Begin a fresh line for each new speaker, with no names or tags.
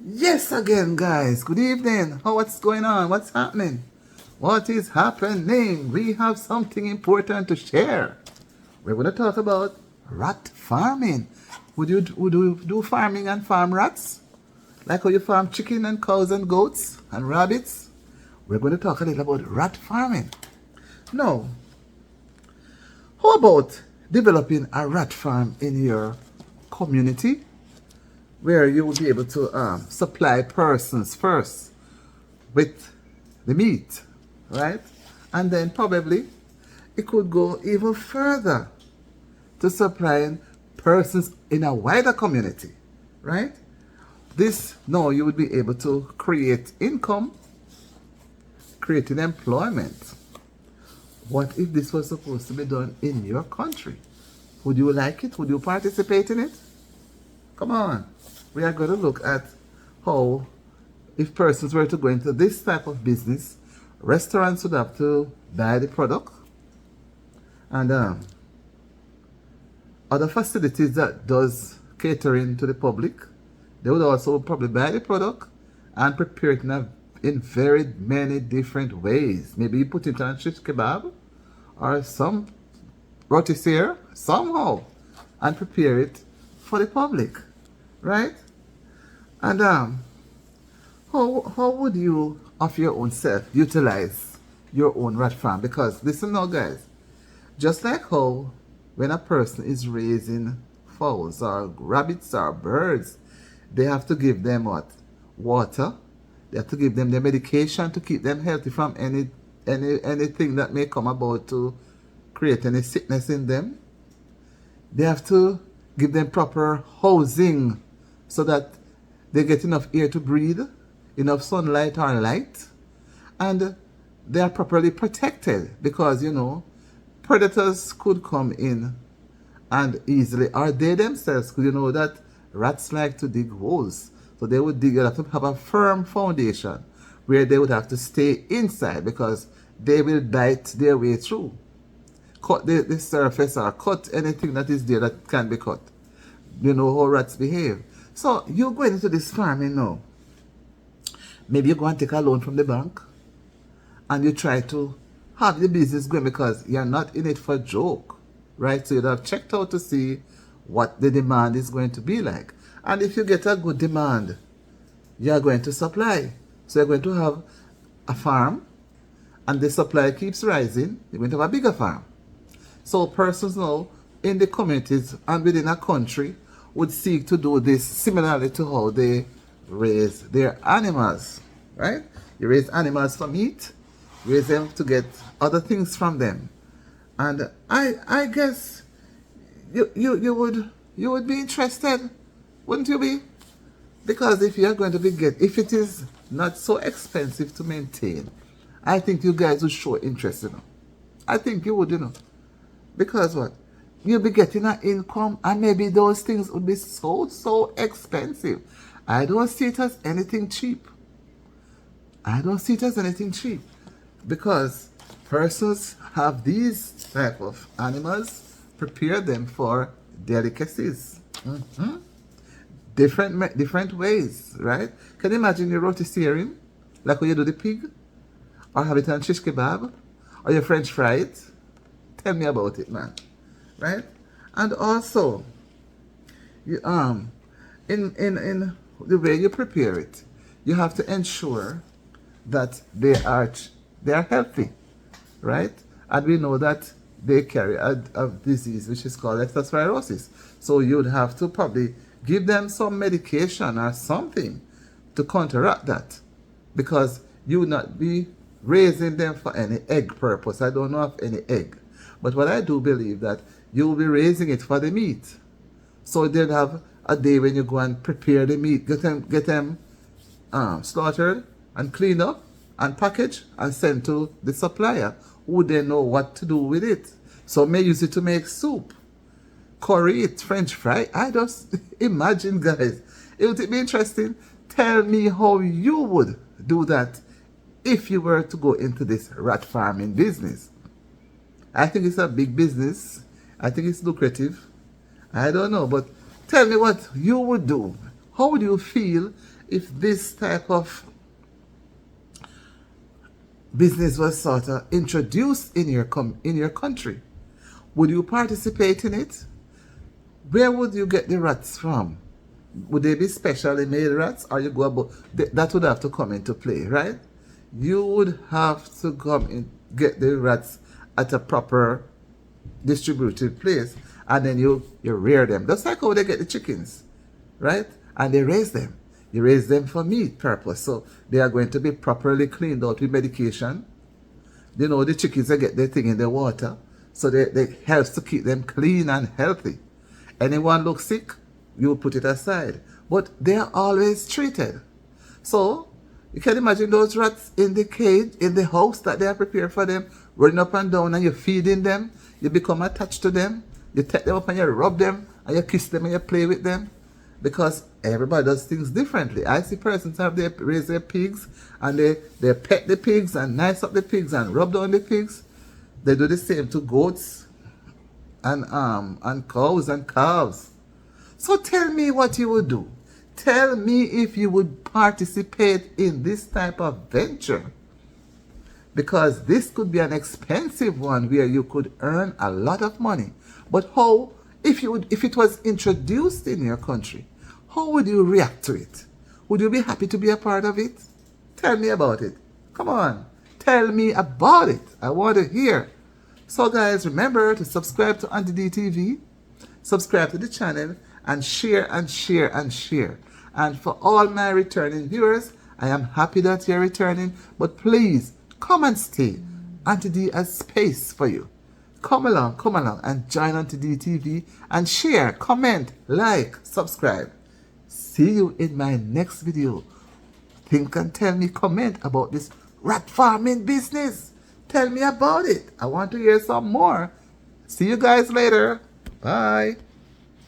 Yes, again, guys. Good evening. What's going on? What's happening? What is happening? We have something important to share. We're going to talk about rat farming. Would you do farming and farm rats? Like how you farm chicken and cows and goats and rabbits? We're going to talk a little about rat farming. Now, how about developing a rat farm in your community where you will be able to supply persons first with the meat, right? And then probably it could go even further to supplying persons in a wider community, right? This, now you would be able to create income, creating employment. What if this was supposed to be done in your country? Would you like it? Would you participate in it? Come on. We are going to look at how, if persons were to go into this type of business, restaurants would have to buy the product, and other facilities that does catering to the public, they would also probably buy the product and prepare it in very many different ways. Maybe you put it on shish kebab or some rotisserie somehow and prepare it for the public, right? And how would you of your own self utilize your own rat farm? Because listen now, guys, just like how when a person is raising fowls or rabbits or birds, they have to give them what? Water. They have to give them the medication to keep them healthy from anything that may come about to create any sickness in them. They have to give them proper housing so that they get enough air to breathe, enough sunlight or light, and they are properly protected because, predators could come in and easily, or they themselves could, that rats like to dig holes. So they would dig, have to have a firm foundation where they would have to stay inside because they will bite their way through. Cut the surface or cut anything that is there that can be cut. You know how rats behave. So you go into this farming now. Maybe you go and take a loan from the bank and you try to have the business going because you're not in it for a joke, right? So you'd have checked out to see what the demand is going to be like. And if you get a good demand, you're going to supply. So you're going to have a farm and the supply keeps rising, you're going to have a bigger farm. So persons now in the communities and within a country would seek to do this similarly to how they raise their animals, right? You raise animals for meat, raise them to get other things from them. And I guess you would be interested, wouldn't you be? Because if you are going to if it is not so expensive to maintain, I think you guys would show interest, I think you would, Because what? You'll be getting an income and maybe those things would be so expensive. I don't see it as anything cheap. I don't see it as anything cheap. Because persons have these type of animals, prepare them for delicacies. Different ways, right? Can you imagine your rotisserie, like when you do the pig? Or have it on shish kebab? Or your French fry it? Tell me about it, man. Right? And also, you in the way you prepare it, you have to ensure that they are healthy, right? And we know that they carry a disease which is called leptospirosis. So you'd have to probably give them some medication or something to counteract that, because you would not be raising them for any egg purpose. I don't know of any egg. But what I do believe that you will be raising it for the meat. So they'll have a day when you go and prepare the meat, get them slaughtered and cleaned up and packaged and sent to the supplier who then know what to do with it. So may use it to make soup, curry it, French fry. I just imagine, guys. It would be interesting. Tell me how you would do that if you were to go into this rat farming business. I think it's a big business. I think it's lucrative. I don't know, but tell me what you would do. How would you feel if this type of business was sort of introduced in your country? Would you participate in it? Where would you get the rats from? Would they be specially made rats, or you go about that would have to come into play, right? You would have to come and get the rats at a proper distributed place, and then you rear them. That's like how they get the chickens, right? And they raise them. You raise them for meat purpose, so they are going to be properly cleaned out with medication. You know, the chickens, they get their thing in the water, so they helps to keep them clean and healthy. Anyone looks sick, you put it aside, but they are always treated. So you can imagine those rats in the cage, in the house that they are prepared for them, running up and down, and you're feeding them. You become attached to them. You take them up and you rub them, and you kiss them and you play with them. Because everybody does things differently. I see persons they raise their pigs, and they pet the pigs and nice up the pigs and rub down the pigs. They do the same to goats and cows and calves. So tell me what you would do. Tell me if you would participate in this type of venture. Because this could be an expensive one where you could earn a lot of money. But how, if it was introduced in your country, how would you react to it? Would you be happy to be a part of it? Tell me about it. Come on, tell me about it. I want to hear. So guys, remember to subscribe to Auntie D TV, subscribe to the channel, and share and share and share. And for all my returning viewers, I am happy that you're returning, but please come and stay. Auntie D has space for you. Come along and join Auntie D TV and share, comment, like, subscribe. See you in my next video. Think and tell me, comment about this rat farming business. Tell me about it. I want to hear some more. See you guys later. Bye.